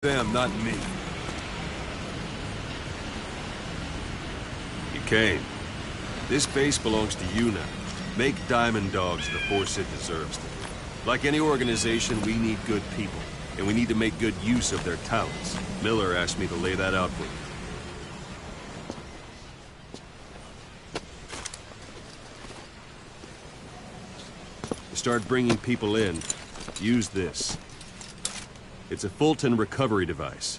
Them, not me. You came. This base belongs to you now. Make Diamond Dogs the force it deserves to be. Like any organization, we need good people, and we need to make good use of their talents. Miller asked me to lay that out for you. To start bringing people in, use this. It's a Fulton recovery device.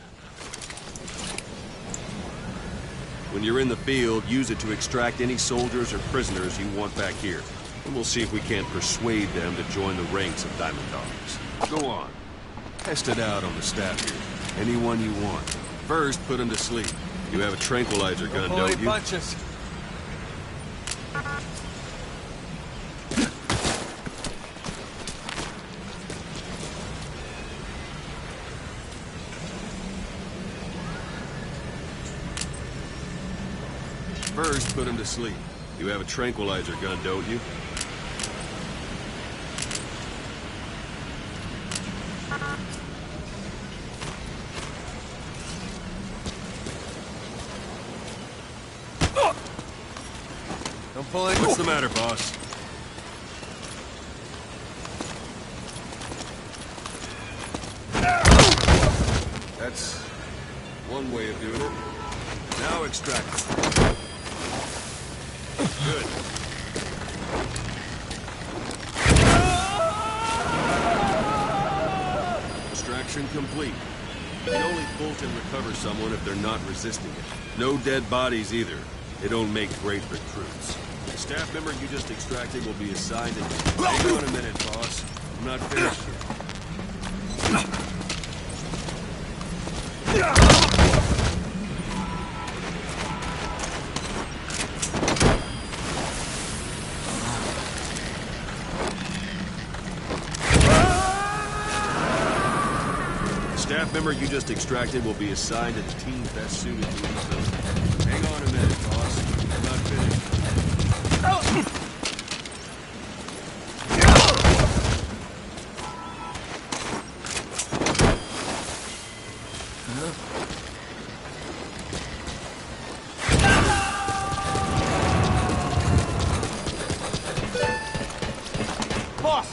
When you're in the field, use it to extract any soldiers or prisoners you want back here. And we'll see if we can't persuade them to join the ranks of Diamond Dogs. Go on. Test it out on the staff here. Anyone you want. First, put them to sleep. You have a tranquilizer gun, don't you? Bunches. First, put him to sleep. You have a tranquilizer gun, don't you? I'm pulling. What's the matter, boss? That's one way of doing it. Now extract it. Good. Extraction complete. You can only Fulton recover someone if they're not resisting it. No dead bodies either. They don't make great recruits. The staff member you just extracted will be assigned to... Hang on a minute, boss. I'm not finished yet. Staff member you just extracted will be assigned to the team best suited to his ability. Hang on a minute, boss. I'm not finished. Boss!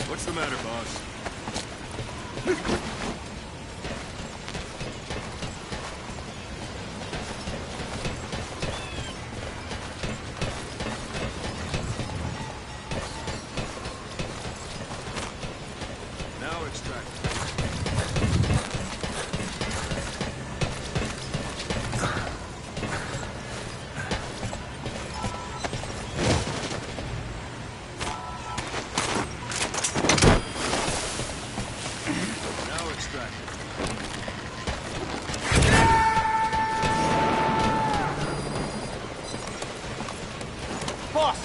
What's the matter, boss? Now extract. Boss!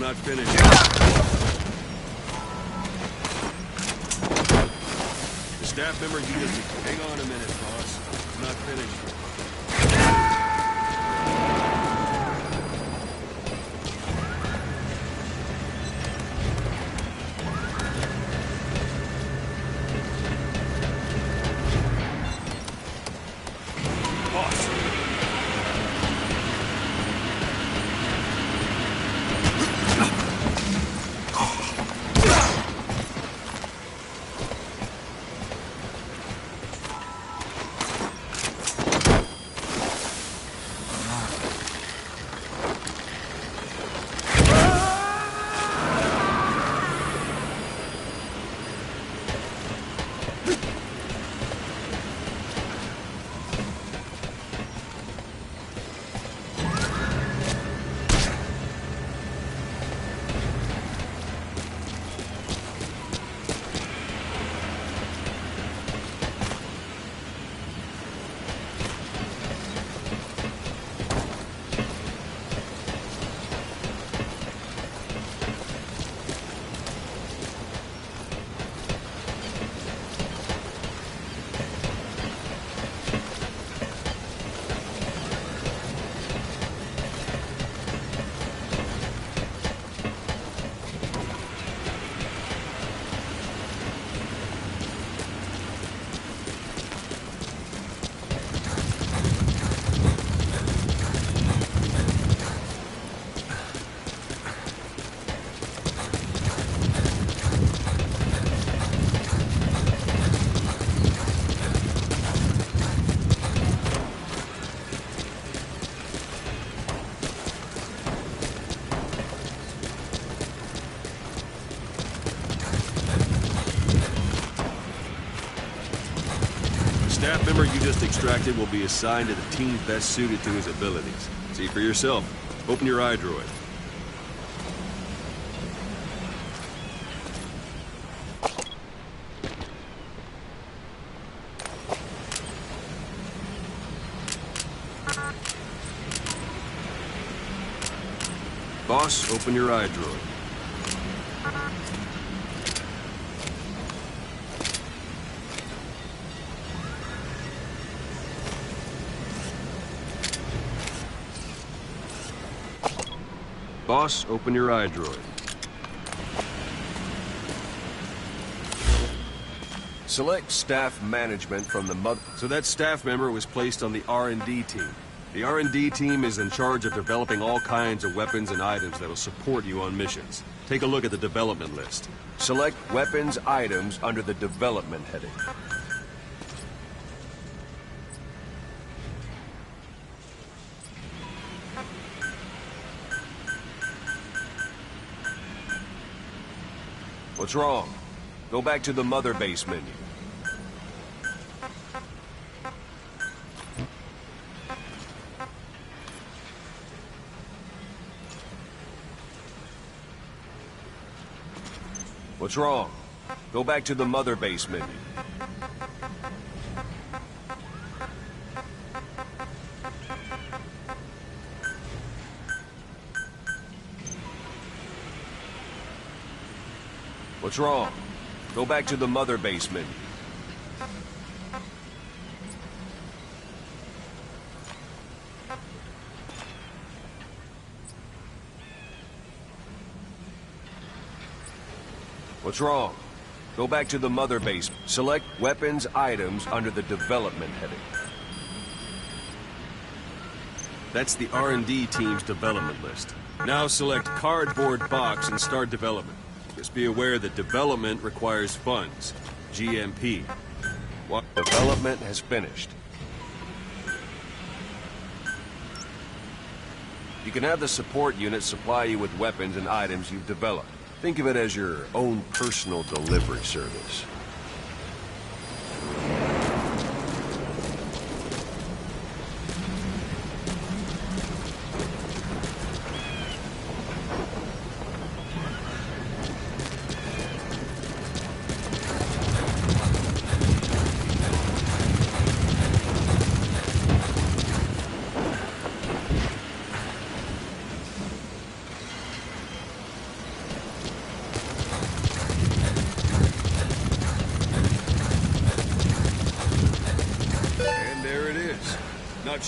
not finished. The staff member, you just... Hang on a minute, boss. I'm not finished. Staff member you just extracted will be assigned to the team best suited to his abilities. See for yourself. Open your eye droid. Boss, open your eye droid. Boss, open your eye droid. Select staff management from the mother... So that staff member was placed on the R&D team. The R&D team is in charge of developing all kinds of weapons and items that will support you on missions. Take a look at the development list. Select weapons items under the development heading. What's wrong? Go back to the mother base menu. What's wrong? Go back to the mother base menu. What's wrong? Go back to the mother base menu. What's wrong? Go back to the mother base. Select weapons items under the development heading. That's the R&D team's development list. Now select cardboard box and start development. Just be aware that development requires funds. GMP. What? Development has finished. You can have the support unit supply you with weapons and items you've developed. Think of it as your own personal delivery service.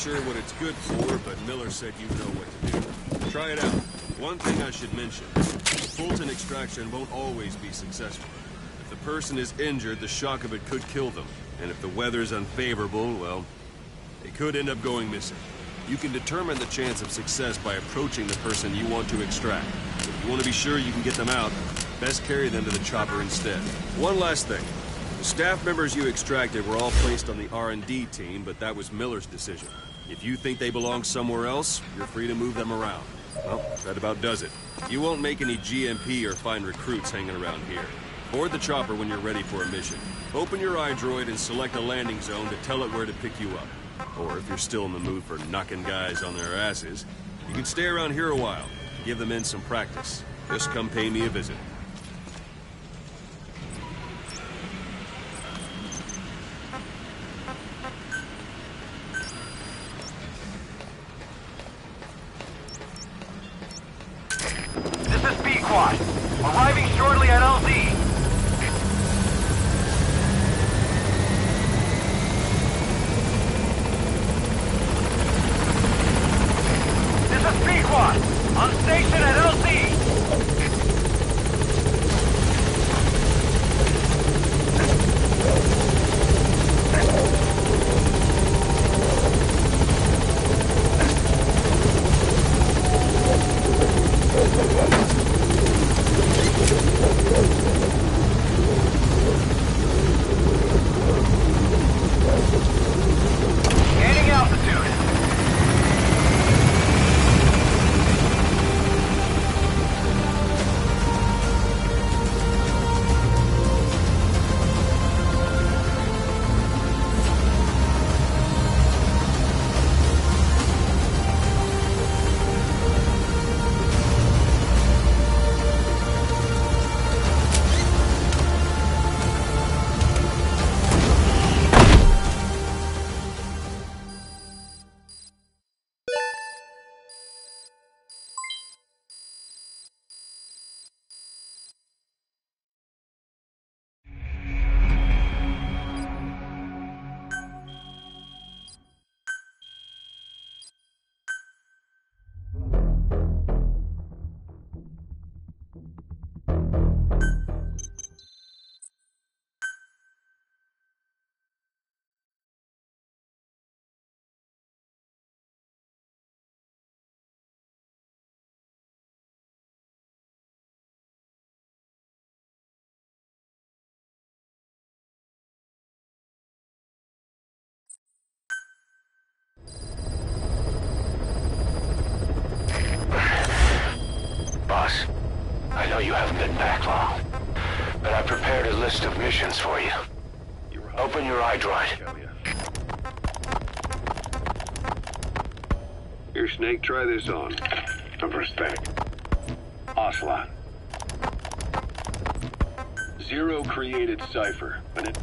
sure what it's good for, but Miller said you know what to do. Try it out. One thing I should mention, the Fulton extraction won't always be successful. If the person is injured, the shock of it could kill them. And if the weather's unfavorable, well, they could end up going missing. You can determine the chance of success by approaching the person you want to extract. If you want to be sure you can get them out, best carry them to the chopper instead. One last thing. The staff members you extracted were all placed on the R&D team, but that was Miller's decision. If you think they belong somewhere else, you're free to move them around. Well, that about does it. You won't make any GMP or find recruits hanging around here. Board the chopper when you're ready for a mission. Open your iDroid and select a landing zone to tell it where to pick you up. Or if you're still in the mood for knocking guys on their asses, you can stay around here a while, give the men some practice. Just come pay me a visit. This is B-Quad. Arriving shortly at LZ. This is B-Quad. On station at LZ. Gaining altitude. Boss, I know you haven't been back long, but I prepared a list of missions for you. Open your iDroid. Here, Snake, try this on. A prosthetic. Ocelot. Zero created cipher, but it...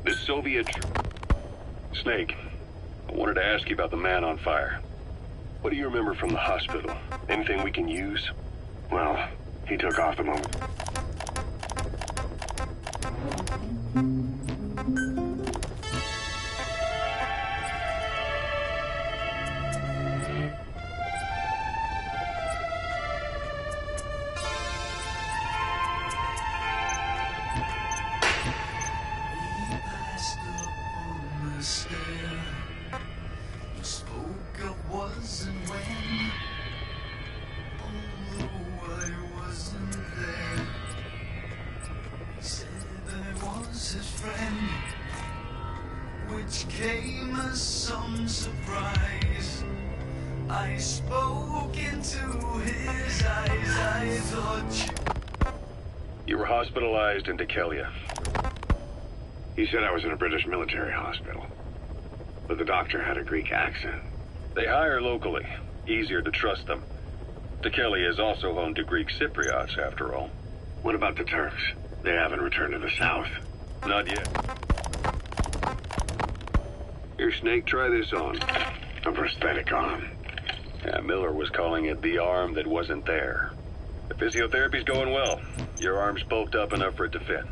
The Soviet... Snake, I wanted to ask you about the man on fire. What do you remember from the hospital? Anything we can use? Well, he took off the moment. Which came as some surprise. I spoke into his eyes. I thought You were hospitalized in Dekelia. He said I was in a British military hospital, but the doctor had a Greek accent. They hire locally. Easier to trust them. Dekelia is also home to Greek Cypriots, after all. What about the Turks? They haven't returned to the south. Not yet. Here, Snake, try this on. A prosthetic arm. Yeah, Miller was calling it the arm that wasn't there. The physiotherapy's going well. Your arm's bulked up enough for it to fit.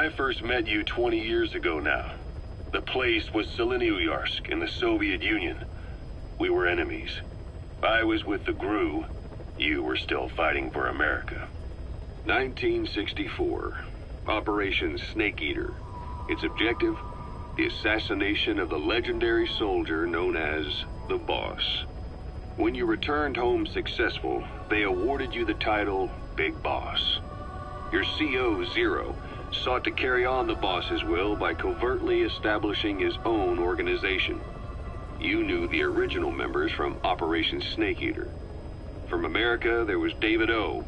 I first met you 20 years ago now. The place was Selenouyarsk in the Soviet Union. We were enemies. I was with the GRU. You were still fighting for America. 1964. Operation Snake Eater. Its objective? The assassination of the legendary soldier known as the Boss. When you returned home successful, they awarded you the title Big Boss. Your CO, Zero, sought to carry on the boss's will by covertly establishing his own organization. You knew the original members from Operation Snake Eater. From America, there was David O,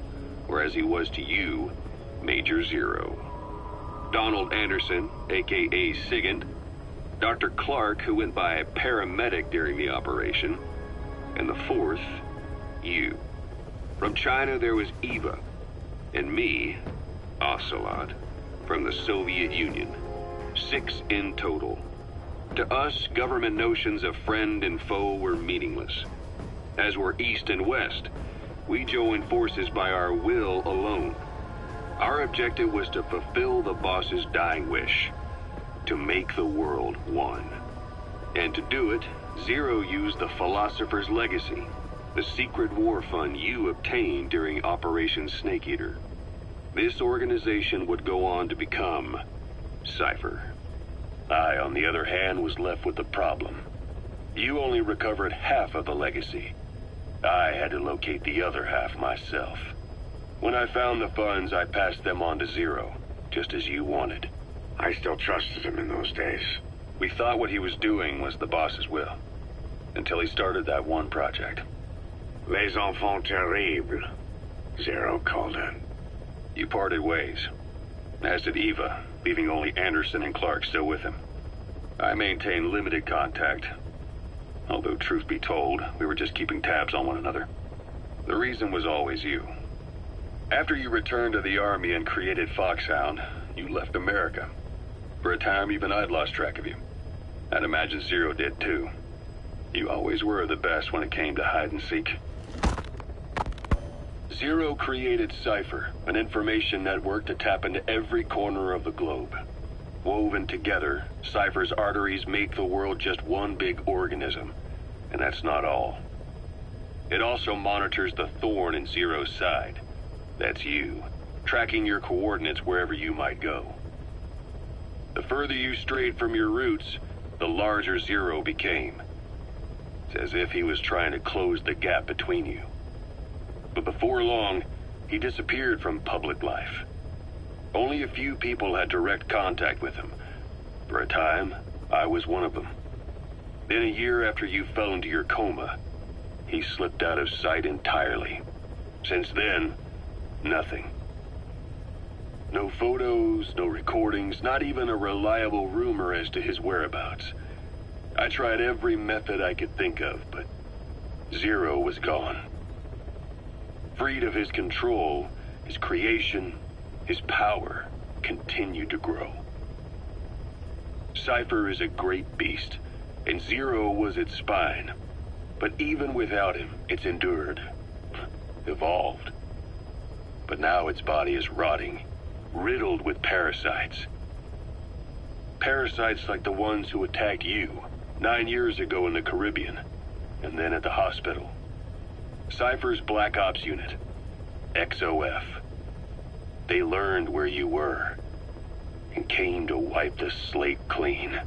or as he was to you, Major Zero. Donald Anderson, aka Sigint, Dr. Clark, who went by paramedic during the operation, and the fourth, you. From China, there was Eva, and me, Ocelot, from the Soviet Union. 6 in total. To us, government notions of friend and foe were meaningless. As were East and West, we joined forces by our will alone. Our objective was to fulfill the boss's dying wish, to make the world one. And to do it, Zero used the Philosopher's Legacy, the secret war fund you obtained during Operation Snake Eater. This organization would go on to become Cypher. I, on the other hand, was left with the problem. You only recovered half of the legacy. I had to locate the other half myself. When I found the funds, I passed them on to Zero, just as you wanted. I still trusted him in those days. We thought what he was doing was the boss's will, until he started that one project. Les enfants terribles, Zero called it. You parted ways, as did Eva, leaving only Anderson and Clark still with him. I maintained limited contact, although truth be told, we were just keeping tabs on one another. The reason was always you. After you returned to the Army and created Foxhound, you left America. For a time, even I'd lost track of you. I'd imagine Zero did too. You always were the best when it came to hide and seek. Zero created Cypher, an information network to tap into every corner of the globe. Woven together, Cypher's arteries make the world just one big organism. And that's not all. It also monitors the thorn in Zero's side. That's you, tracking your coordinates wherever you might go. The further you strayed from your roots, the larger Zero became. It's as if he was trying to close the gap between you. But before long, he disappeared from public life. Only a few people had direct contact with him. For a time, I was one of them. Then a year after you fell into your coma, he slipped out of sight entirely. Since then, nothing. No photos, no recordings, not even a reliable rumor as to his whereabouts. I tried every method I could think of, but Zero was gone. Freed of his control, his creation, his power continued to grow. Cypher is a great beast, and Zero was its spine. But even without him, it's endured, evolved. But now its body is rotting, riddled with parasites. Parasites like the ones who attacked you 9 years ago in the Caribbean, and then at the hospital. Cypher's Black Ops unit, XOF. They learned where you were, and came to wipe the slate clean.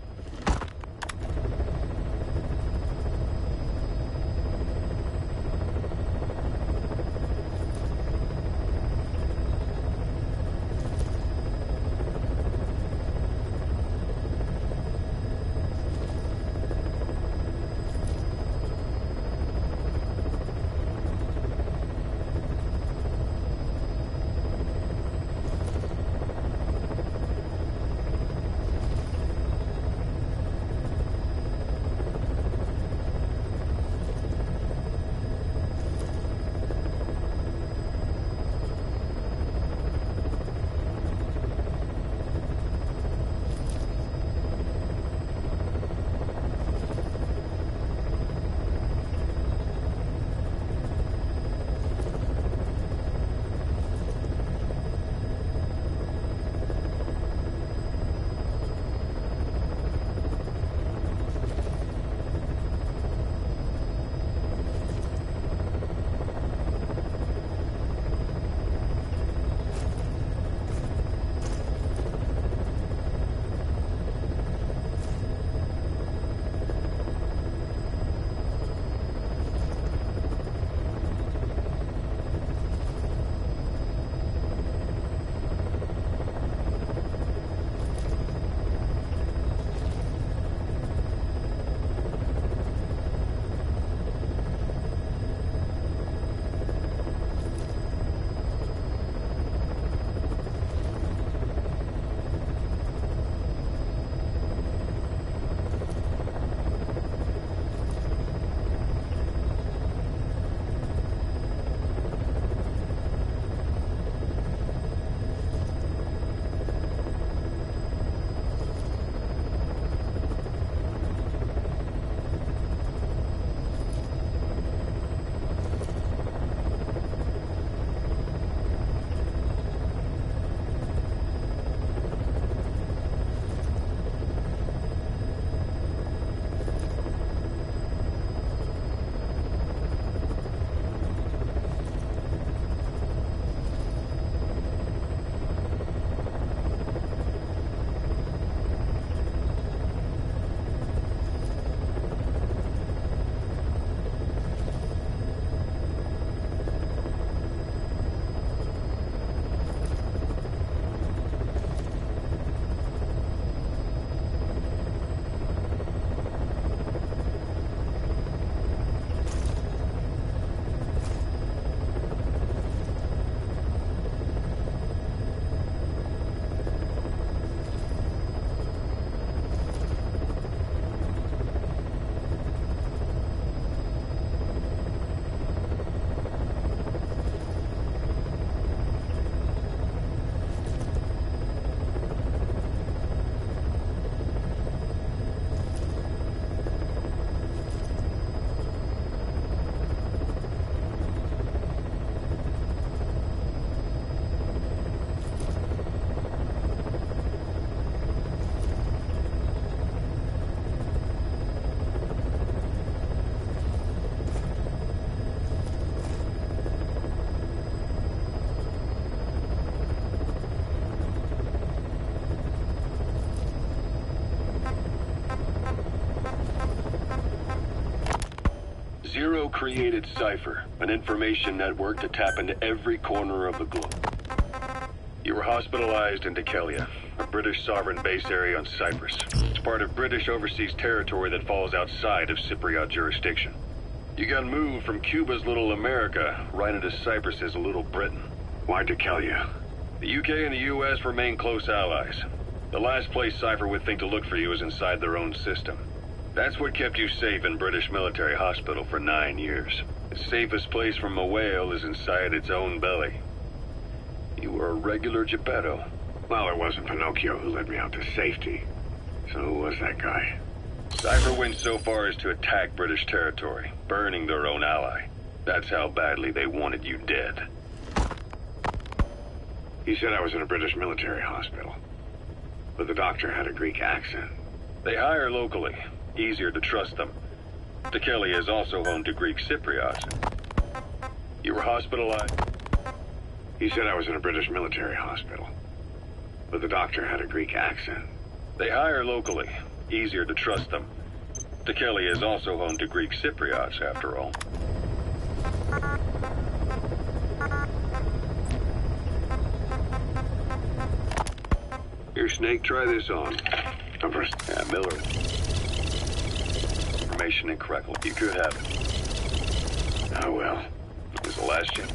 Zero created Cypher, an information network to tap into every corner of the globe. You were hospitalized in Dekelia, a British sovereign base area on Cyprus. It's part of British overseas territory that falls outside of Cypriot jurisdiction. You got moved from Cuba's Little America right into Cyprus's Little Britain. Why Dekelia? The UK and the US remain close allies. The last place Cypher would think to look for you is inside their own system. That's what kept you safe in British military hospital for 9 years. The safest place from a whale is inside its own belly. You were a regular Geppetto. Well, it wasn't Pinocchio who led me out to safety. So who was that guy? Cypher went so far as to attack British territory, burning their own ally. That's how badly they wanted you dead. He said I was in a British military hospital. But the doctor had a Greek accent. They hire locally. Easier to trust them. Dekelia is also home to Greek Cypriots. You were hospitalized? He said I was in a British military hospital. But the doctor had a Greek accent. They hire locally. Easier to trust them. Dekelia is also home to Greek Cypriots, after all. Here, Snake, try this on. Yeah, Miller. Information incorrect. You could have it. Oh, well. This is the last chance.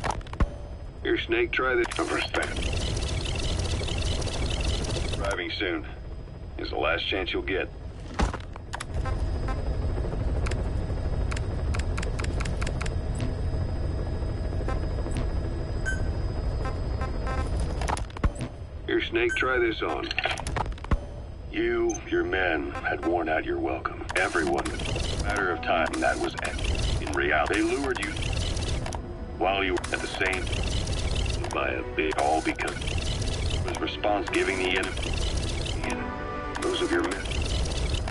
Here, Snake, try this. Arriving soon. Is the last chance you'll get. Here, Snake, try this on. You, your men, had worn out your welcome. Everyone. Matter of time, that was it. In reality, they lured you while you were at the same by a big, all because it was response giving the enemy those of your men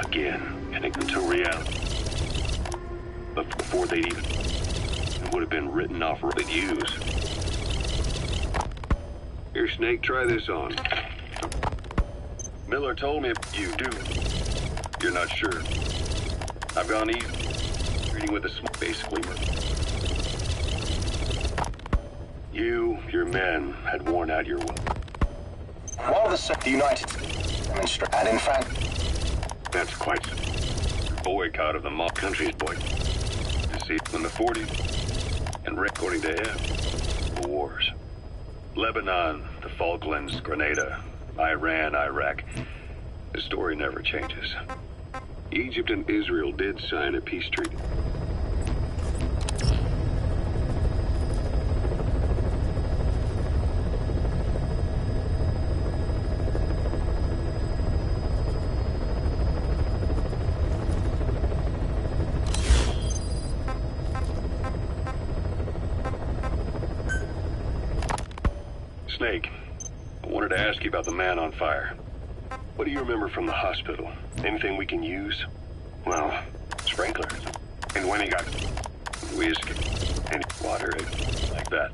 again, and into reality. But before they'd even, it would have been written off what they'd use. Here, Snake, try this on. Miller told me you do. You're not sure. I've gone easy. Treating with a smoke, basically. You, your men, had worn out your will. While the United States demonstrated, and in fact, that's quite boycott of the mob country's boy. You see, in the 40s, and according to him, the wars. Lebanon, the Falklands, Grenada, Iran, Iraq. The story never changes. Egypt and Israel did sign a peace treaty. Snake, I wanted to ask you about the man on fire. What do you remember from the hospital? Anything we can use? Well, Sprinklers. and when he got Whiskey. And water, like that.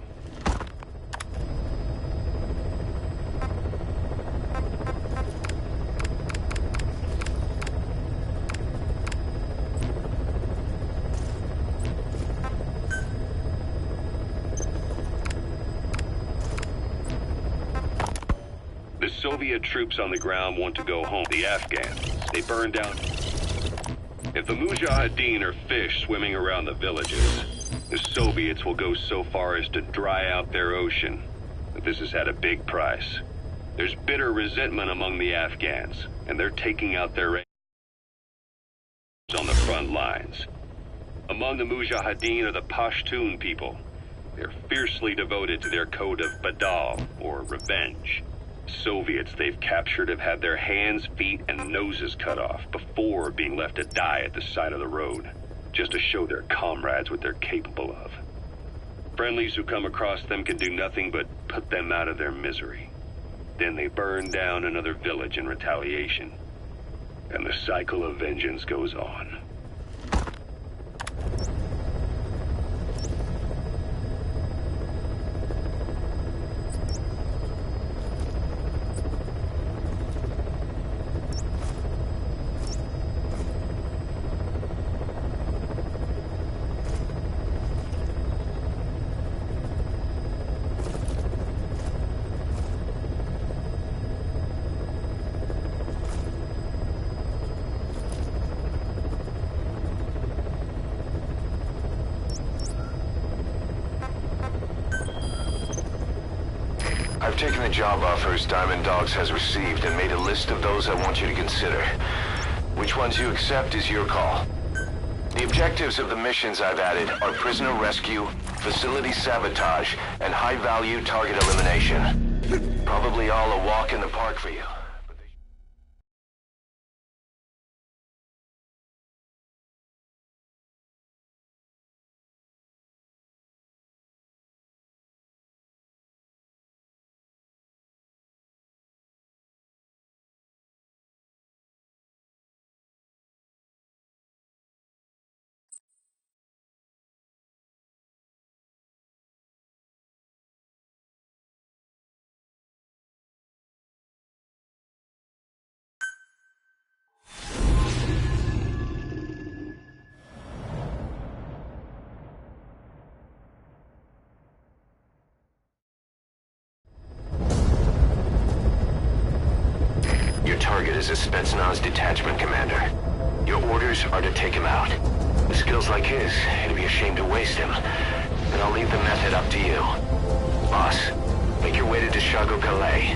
The Soviet troops on the ground want to go home. The Afghans, they burn down. If the Mujahideen are fish swimming around the villages, the Soviets will go so far as to dry out their ocean. But this has had a big price. There's bitter resentment among the Afghans, and they're taking out their on the front lines. Among the Mujahideen are the Pashtun people. They're fiercely devoted to their code of Badal, or revenge. Soviets they've captured have had their hands, feet, and noses cut off before being left to die at the side of the road, just to show their comrades what they're capable of. Friendlies who come across them can do nothing but put them out of their misery. Then they burn down another village in retaliation, and the cycle of vengeance goes on. I've taken the job offers Diamond Dogs has received and made a list of those I want you to consider. Which ones you accept is your call. The objectives of the missions I've added are prisoner rescue, facility sabotage, and high-value target elimination. Probably all a walk in the park for you. Your target is a Spetsnaz detachment commander. Your orders are to take him out. With skills like his, it'd be a shame to waste him. But I'll leave the method up to you. Boss, make your way to Dishago Calais.